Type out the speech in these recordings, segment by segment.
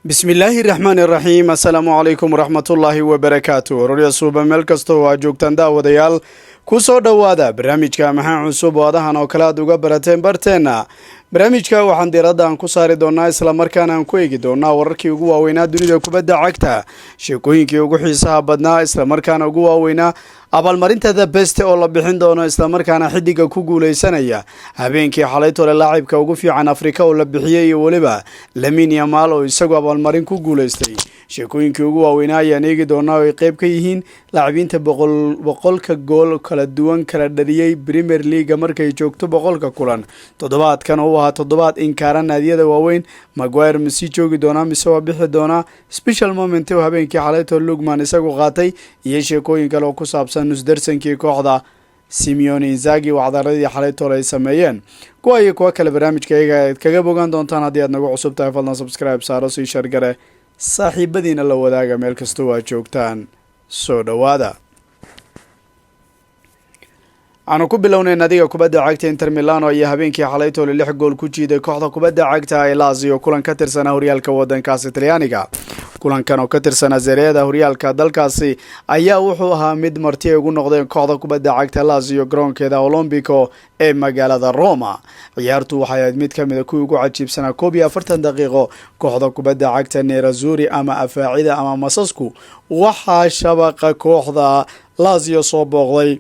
بسم الله الرحمن الرحيم السلام عليكم ورحمة الله وبركاته روريا صوبة ملكستو واجوكتان داوديال kusoo dhawaada barnaamijka maxaa cusub oo adahan oo kala uga barateen barteena barnaamijka waxaan diiradda ku saari doonaa isla markaana aan ku eegi doonaa wararkii ugu waaweynaa dunida kubadda cagta sheekooyinkii ugu xiisaha badnaa isla markaana ugu waaweynaa abaalmarinta the best oo la bixin doono isla markaana xidiga ku guuleysanaya habeenkii xalay tole laacibka ugu fiican Afrika oo la bixiyay iyo waliba Lamine Yamal oo isagu abaalmarin ku guuleystay sheekooyinkii ugu waaweynaa ayaan eegi doonaa oo qayb ka yihiin laacibiinta boqolka gool kala duwan kala dhaliyay Premier League markay joogto boqolka kulan toddobaadkan oo ahaa toddobaad in kaaran naadiyada waaweyn Maguire misi joogi doona mise waa bixi doona special moment oo habeenkii xalay tole Lugman isagu qaatay iyo sheekooyin kale oo ku saabsan nusdarsankii kooxda Simeone Inzaghi wacdaradii xalay tole ay sameeyeen kuwa kale barnaamijkayga kaga bogan doontaan haddii aad nagu cusub tahay fadlan subscribe saaro si share gare saaxiibadiina la wadaaga meel kasta oo aad joogtaan soo dhawaada aanu ku bilownay nadiga kubadda cagta Inter Milan iyo habeenkii xalay tole 6 gool ku jiiday kooxda kubadda cagta ee Lazio kulan ka tirsan horyaalka wadankaas Talyaaniga kulankan oo ka tirsan Serie-da horyaalka dalkaasi ayaa wuxuu ahaa mid marti ugu noqdeen kooxda kubadda cagta Lazio garoonkeeda Olimpico ee magaalada Roma ciyaartu waxay ahayd mid kamid ah kuwii ugu cajiibsanaa 41 daqiiqo kooxda kubadda cagta Nerazzurri ama afaacida ama masasku waxa shabaqa kooxda Lazio soo booqday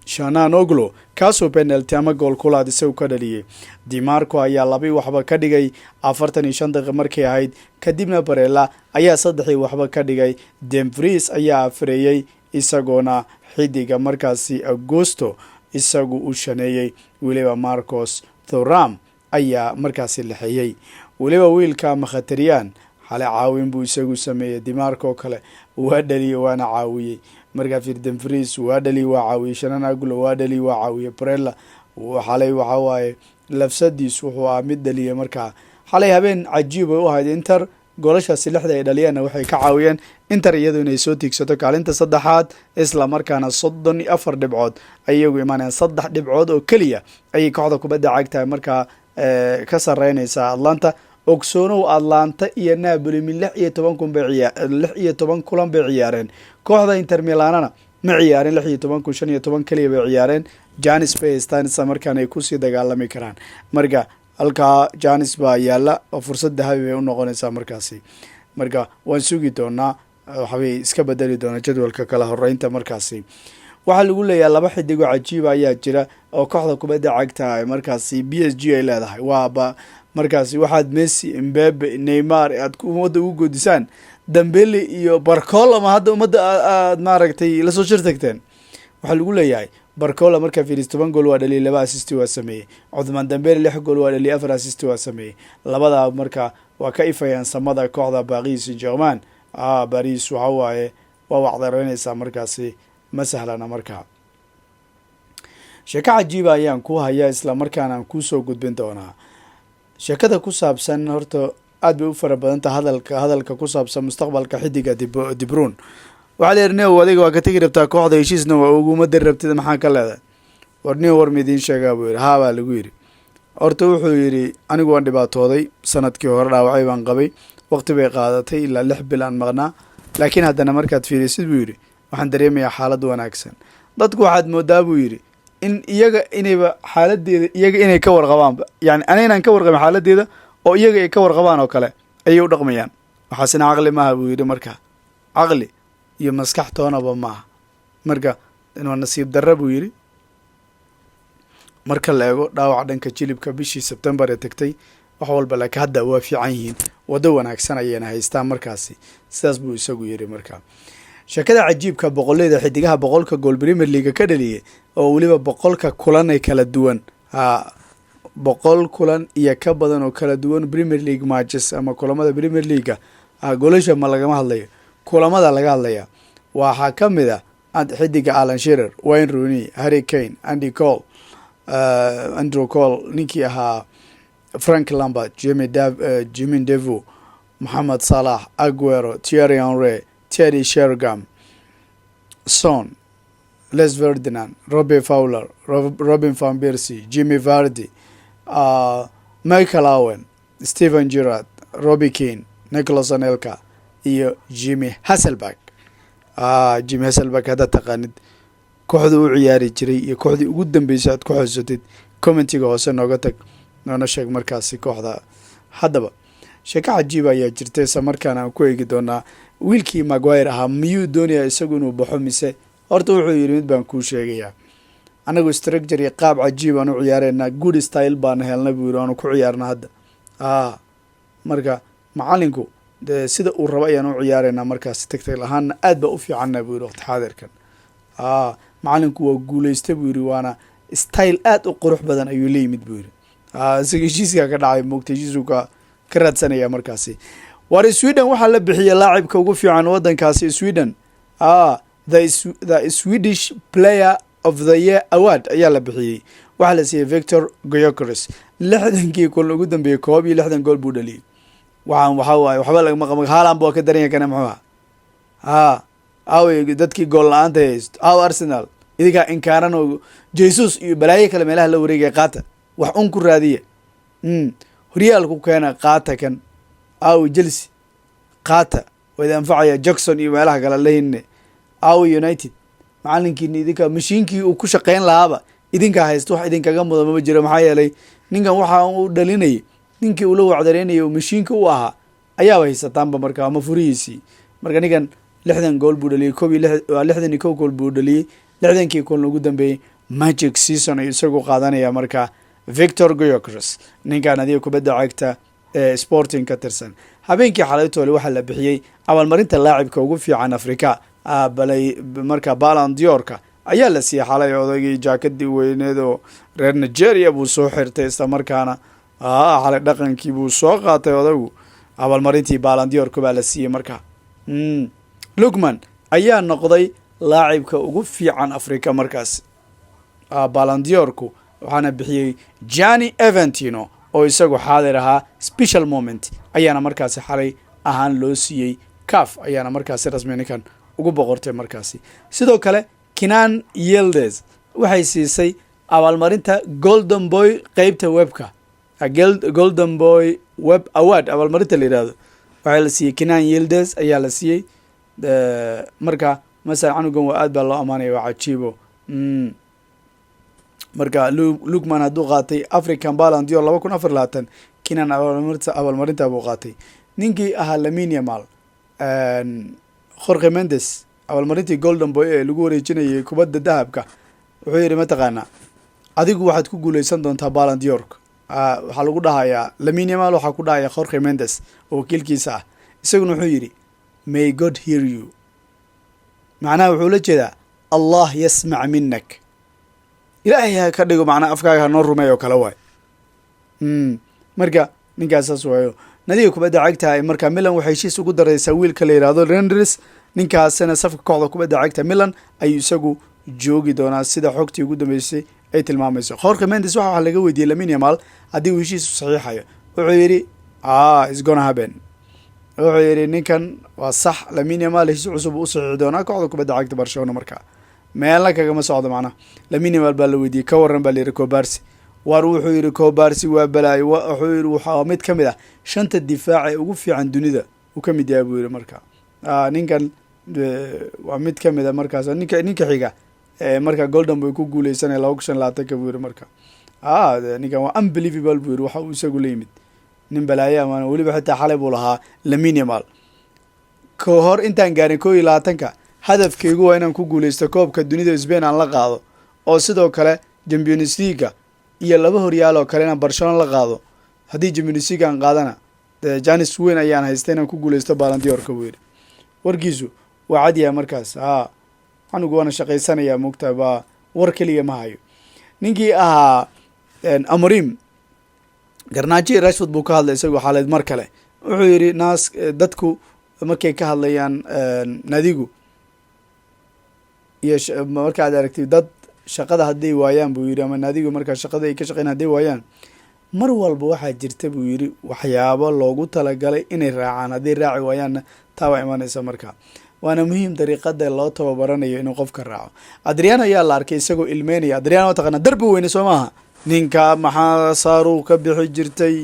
Shanan Oglo kaasoo penalty ama gool kulaad isagu ka dhaliyay Di Marco ayaa 2 waxba ka dhigay 45 daqiiqo markay ahayd kadibna Barella ayaa 3 waxba ka dhigay Dumfries ayaa afreeyay isagoona xidiga markaasi Augusto isagu u shaneeyay waliba Marcos Thuram ayaa markaasi lixiyay waliba wiilka Mkhitaryan xalay caawin buu isagu sameeyay Di Marco kale waa dhaliyay waana caawiyay marka Dumfries waa dhali waa caawiyay Shanan Oglo waa dhali waa caawiyay Barella xalay waxa waaye lafsadiis wuxuu mid dhaliyay marka xalay habeen cajiib u ahayd Inter goolashaasi 6 ay dhaliyeen waxay ka caawiyeen Inter iyadoo inay soo tiigsato kaalinta saddexaad isla markaana 34 dhibcood ayagu imaanayaan 3 dhibcood oo kaliya ay kooxda kubadda cagta marka ka sareynaysa Atlanta ogsoonow Atlanta iyo Napoli min 16 kulan bay ciyaareen kooxda Inter Milanana ma ciyaarin 15 kaliya bay ciyaareen Janis Baystan markaan ay ku sii dagaalami karaan marka halka Janis baa yaala oo fursad dahabi ay u noqonaysaa markaasi marka waan sugi doonaa waxay iska bedeli doona jadwalka kala horeynta markaasi waxa lagu leeyahay 2 xidig oo cajiib ayaa jira oo kooxda kubadda cagta markaasi PSG ay leedahay waaba markaasi waxaad Messi Mbappe Neymar aad umada ugu goodisaan Dembele iyo Barcola ma hadda umada aad maaragtay la soo shirtagteen waxa lagu leeyahay Barcola marka fiiris 10 gool waa dhaliyay 2 assist waa sameeyay Ousmane Dembele 6 gool waa dhaliyay 4 assist waa sameeyay labada marka waa ka ifayaan samada kooxda Paris Saint-Germain Paris waxa waaye waa wacdareynaysa markaasi ma sahlana marka sheeko cajiib ayaan ku hayaa isla markaana aan ku soo gudbin doonaa sheekada ku saabsan horta aad bay u fara badan tahay hadalka ku saabsan mustaqbalka xidiga De Bruyne waxa la yirnaa wadiga waa ka tagi rabtaa kooxda heshiisna waa ugu madar rabtida maxaa ka leedahay warniyo war midin sheegaa buu yiri baa lagu yiri horta wuxuu yiri anigu waan dhibaatooday sanadkii hore dhaawacay baan qabay waqti bay qaadatay ilaa 6 bil aan maqnaa laakiin haddana markaad fiirisid buu yiri waxaan dareemayaa xaalad wanaagsan dadku waxaad moodaa buu yiri in iyaga inayba xaaladeeda iyaga inay ka warqabaan yani anaynan ka warqabin xaaladeeda oo iyaga ay ka warqabaan oo kale ayay u dhaqmayaan waxaasina aqli maaha buu yiri marka aqli iyo maskax toonaba maaha marka inuu nasiib darro buu yiri marka la eego dhaawac dhanka jilibka bishii September ee tagtay wax walba la ka hadda waa fiican yihiin wada wanaagsan ayayna haystaan markaasi sidaas buu isagu yiri marka sheekada cajiibka boqolleyda xidigaha boqolka gool Premier League ka dhaliyay oo waliba boqolka kulan ay kala duwan boqol kulan iyo ka badan oo kala duwan Premier League matches ama kulamada Premier League goolasha ma laga hadlayo kulamada laga hadlaya waxa kamid ah xidiga Alan Shearer Wayne Rooney Harry Kane Andy Cole Andrew Cole ninkii ahaa Frank Lampard Jimmy Devon Mohamed Salah Aguero Thierry Henry Teddy Sheringham Son Les Ferdinand Robbie Fowler Robin van Persie Jimmy Vardy Michael Owen Steven Gerrard Robbie Keane Nicholas Anelka iyo Jimmy Hasselback. Jimmy Hasselback hadda taqaanid kooxda uu ciyaari jiray iyo kooxdii ugu dambeysay aad ku xasuusatid commentiga hoose nooga tag noona sheeg markaasi kooxda. Haddaba sheeko cajiib ayaa jirtay isla markaana aan ku eegi doonaa wiilkii Maguire ahaa miyuu doonayaa isagu inuu baxo mise horta wuxuu yidhi mid baan kuu sheegayaa anagu structure iyo qaab cajiib aan u ciyaaraynaa good style baan helnay buu yidhi aanu ku ciyaarna hadda marka macallinku dee sida uu rabo ayaan u ciyaaraynaa markaasi tagtay ahaanna aad baa u fiicanna buu yidhi waqti xaadirkan macallinku waa guulaysta buu yidhi waana style aad u qurux badan ayuu la yimid buu yidhi isaga heshiiskaa ka dhacay moogta heshiisuu ka raadsanaya markaasi. war Sweden waxaa la bixiyay laacibka ugu fiican waddankaasi Sweden the Swedish Player of the Year award ayaa la bixiyey waxaa la siiyey Victor Gyökeres 60kii kulan ugu dambeeyay 60 gool buu dhaliyay waxa waaye waxba laga maqan Haaland buu ka daran yahay kana muxuu away dadkii gool la'aanta haysto Arsenal idiga inkaaran oo Jesus iyo balaaye kale meelaha la wareegay qaata wax ku raadiya horyaalku keena qaata kan Chelsea qaata wada anfacaya Jackson iyo meelaha kale leeyne United macalinkiina idinka mashiinkii uu ku shaqeyn lahaaba idinka haysto wax idinkaga mudan ma jiro maxaa yeelay ninkan waxa uu dhalinay ninkii uu la wacdareynay mashiinka uu ahaa ayaa haysataanba markaa ama furihiisii marka ninkan 60 gool buu dhaliyay 61 gool buu dhaliyay 60kii gool ugu dambeeyay magic season ay isagu qaadanaya markaa Victor Gyökeres ninkan adiga kubadda cagta Sporting ka tirsan habeenkii xalaytoole waxa la bixiyay abaalmarinta laacibka ugu fiican Afrika balay marka Ballon d'Or-ka ayaa la siiyay xalay odaygii jaakadii weyneed oo reer Nigeria buu soo xirtay isla markaana xalay dhaqankii buu soo qaatay odaygu abaalmarintii Ballon d'Or-ka baa la siiyay marka Lukman ayaa noqday laacibka ugu fiican Afrika markaas Ballon d'Or-ku waxaana bixiyay Gianni Infantino oo isagu xaadir ahaa special moment ayaana markaasi xalay ahaan loo siiyay CAF ayaana markaasi rasmi ninkan ugu boqortay markaasi. sidoo kale Kenan Yildiz waxay siisay abaalmarinta Golden Boy qaybta webka Golden Boy Web Award abaalmarinta la yiraahdo waxaa la siiyay Kenan Yildiz ayaa la siiyay marka masalan canugan waa aad baa loo amaanaya waa cajiibo marka Lukman hadduu qaatay African Ballon d'Or 2024 Kenan abaalmarinta buu qaatay ninkii ahaa Lamine Yamal Jorge Mendes abaalmarintii Golden Boy ee lagu wareejinayay kubadda dahabka wuxuu yiri ma taqaana adigu waxaad ku guuleysan doontaa Ballon d'Or waxa lagu dhahayaa Lamine Yamal waxa ku dhahaya Jorge Mendes oo kiilkiisa ah isaguna wuxuu yiri may God hear you macnaha wuxuu la jeedaa Allah yasma' minnak ilaahay ka dhigo macnaha afkaaga noo rumeeyo kala waay marka ninkaas waayo nadiga kubadda cagta ay marka Milan waxay heshiis ugu daraysaa wiilka la yiraahdo Renders ninkaasna safka kooxda kubadda cagta Milan ayuu isagu joogi doonaa sida xogtii ugu dambeysay ay tilmaamayso. Jorge Mendes waxa laga weydiiyay Lamine Yamal haddii uu heshiis saxiixayo wuxuu yiri it's gonna happen wuxuu yiri ninkan waa sax Lamine Yamal heshiis cusub u saxiixi doonaa kooxda kubadda cagta Barcelona marka meelna kaga ma socdo macnaha Lamine Yamal baa la weydiiyay ka waran baa la yiri Kobarsi war wuxuu yiri Kobarsi waa balaayo wuxuu yiri waxa mid kamid ah shanta difaac ee ugu fiican dunida uu kamid yahay buu yiri marka ninkan waa mid kamid ah markaas ninka xiga marka Golden Boy ku guuleysanay 2025 buu yiri marka ninkan waa unbelievable buu yiri waxa uu isagu leeyimid nin balaayo ama waliba xitaa xalay buu lahaa Lamine Yamal ka hor intaan gaarin 22ka hadafkaygu waa inaan ku guuleysto koobka dunida Spain aan la qaado oo sidoo kale Champions League iyo laba horyaal oo kale inaan Barcelona la qaado haddii Champions League aan qaadana Janis weyn ayaan haystay inaan ku guuleysto Ballon d'Or-ka buu yiri warkiisu waa cadiya markaas anigu waan shaqaysanaya mugtaba war kaliya ma hayo ninkii ahaa Amorim Garnachi Rashford buu ka hadlay isagoo xaalad mar kale wuxuu yiri naas dadku markay ka hadlayaan nadigu iyo marka aad aragtid dad shaqada haday waayaan buu yiri ama nadigu marka shaqada ay ka shaqeynayaan haday waayaan mar walba waxa jirta buu yiri waxyaabo loogu talagalay inay raacaan haday raaci waayaan taa imanaysa marka waana muhiim dariiqada loo tababaranayo inuu qofka raaco. Adriano ayaa la arkay isagoo ilmeynaya Adriano taqana darbi weyn Soomaha ninka maxaa saaru ka bixi jirtay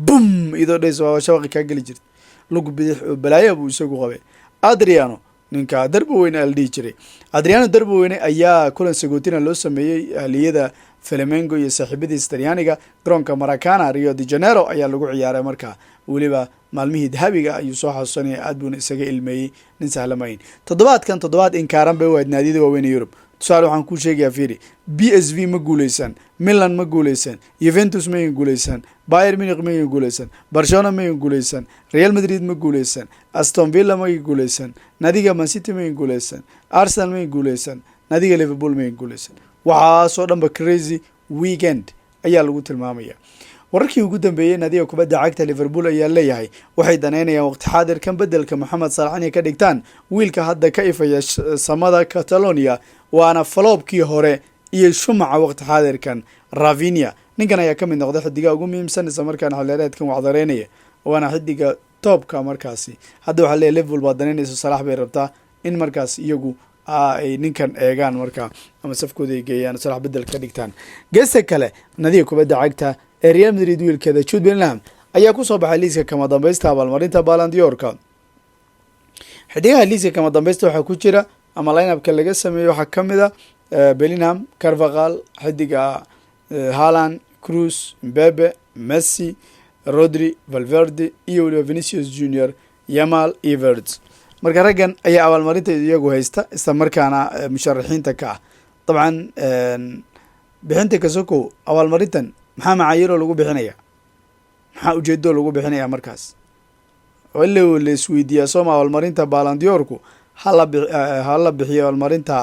bum idoo dhees waa shabaqi ka gali jirtay lug bidix oo balaaya buu isagu qabay. Adriano ninka darbi weyne la dhihi jiray. Adriano darbi weyne ayaa kulan sagootina loo sameeyey ahliyada Flamengo iyo saaxiibadiisa Talyaaniga garoonka Maracana Rio de Janeiro ayaa lagu ciyaaray markaa waliba maalmihii dahabiga ayuu soo xasuusanaya aad buu isaga ilmeeyay nin sahlamayn. Toddobaad inkaaran bay waad naadiyada waaweyn Yurub. Tusaale waxaan ku sheegayaa fiiri PSV ma guuleysan, Milan ma guuleysan, Juventus ma guuleysan, Bayern Munich ma guuleysan, Barcelona ma guuleysan, Real Madrid ma guuleysan, Aston Villa ma guuleysan, nadiga Man City ma guuleysan, Arsenal ma guuleysan, nadiga Liverpool ma guuleysan. waxaa soo dhanba crazy weekend ayaa lagu tilmaamaya. wararkii ugu dambeeyay nadiga kubadda cagta Liverpool ayaa leeyahay waxay daneynayaan waqti xaadirkan bedelka Mohamed Salah inay ka dhigtaan wiilka hadda ka ifaya samada Catalonia waana flopkii hore iyo shumaca waqti xaadirkan Rafinha ninkan ayaa ka mid noqday xidiga ugu muhiimsan isla markaana xilliyeedkan wacdareynaya waana xidiga topka markaasi hadda waxa leeyahay Liverpool baa daneynaysa Salah bay rabtaa in markaas iyagu ay ninkan eegaan markaa ama safkooda ay geeyaan Salah bedel ka dhigtaan. geesta kale nadiga kubadda cagta ee Real Madrid wiilkeeda Jude Bellingham ayaa ku soo baxay liiska kama dambaysta abaalmarinta Ballon d'Or-ka. xidigaha liiska kama dambaysta waxaa ku jira ama line-up-ka laga sameeyo waxaa ka mid ah Bellingham, Carvajal, xidiga Haaland, Cruz, Mbappe, Messi, Rodri, Valverde iyo waliba Vinicius Junior, Yamal iyo Verts. marka raggan ayaa abaalmarinta iyagu haysta isla markaana musharaxiinta ka ah. dabcan bixinta kasoko abaalmarintan maxaa macaayiro lagu bixinaya maxaa ujeedo lagu bixinaya markaas walla la isweydiiyaa sooma abaalmarinta Ballon d'Or-ku hala bixiyo abaalmarinta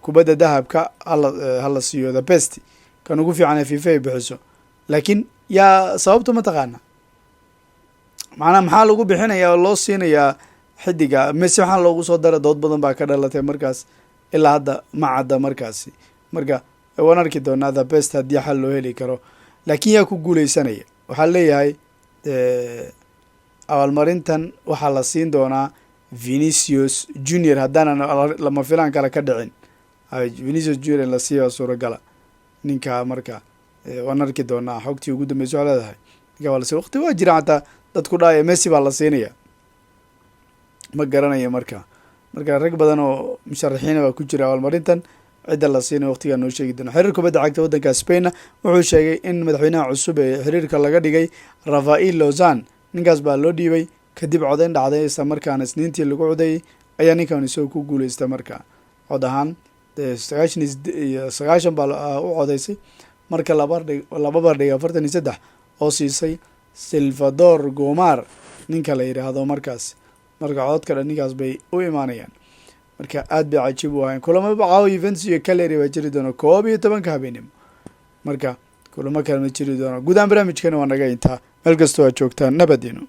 kubadda dahabka hala siiyo the best kan ugu fiican ee FIFA ay bixiso laakiin yaa sababta ma taqaana macna maxaa lagu bixinayaa oo loo siinayaa xidiga Messi waxaan loogu soo daray dood badan baa ka dhalatay markaas ilaa hadda ma cadda markaasi marka waan arki doonaa the best haddii xal loo heli karo laakiin yaa ku guuleysanaya waxaa leeyahay abaalmarintan waxaa la siin doonaa Vinicius Junior haddaanan lama filaan kale ka dhicin Vinicius Junior la siiyo suuragala ninka marka waan arki doonaa xogtii ugu dambeysay waxaa leedahay ninka waa la sii waqti waa jira xataa dadku dhaaya Messi baa la siinaya ma garanayo marka rag badan oo musharaxiina baa ku jira abaalmarintan cidda la siinay waqtiga noo sheegi doona. xiriirka kubadda cagta waddanka Spain wuxuu sheegay in madaxweynaha cusub ee xiriirka laga dhigay Rafael Lozan ninkaas baa loo dhiibay kadib codeyn dhacday isla markaana isniintii lagu codeeyay ayaa ninkan isagoo ku guuleystay marka cod ahaan 90 baa u codeysay marka laba bardhig 43 oo siisay Salvador Gomar ninka la yiraahdo markaas marka codka dhan ninkaas bay u imaanayaan marka aad bay cajiib u ahayn kulamo bacaaw Juventus iyo Cagliari baa jiri doona 12 habeenimo marka kulamo kale ma jiri doona guud ahaan barnaamijkeena waa naga intaa meel kastoo aad joogtaan nabadino.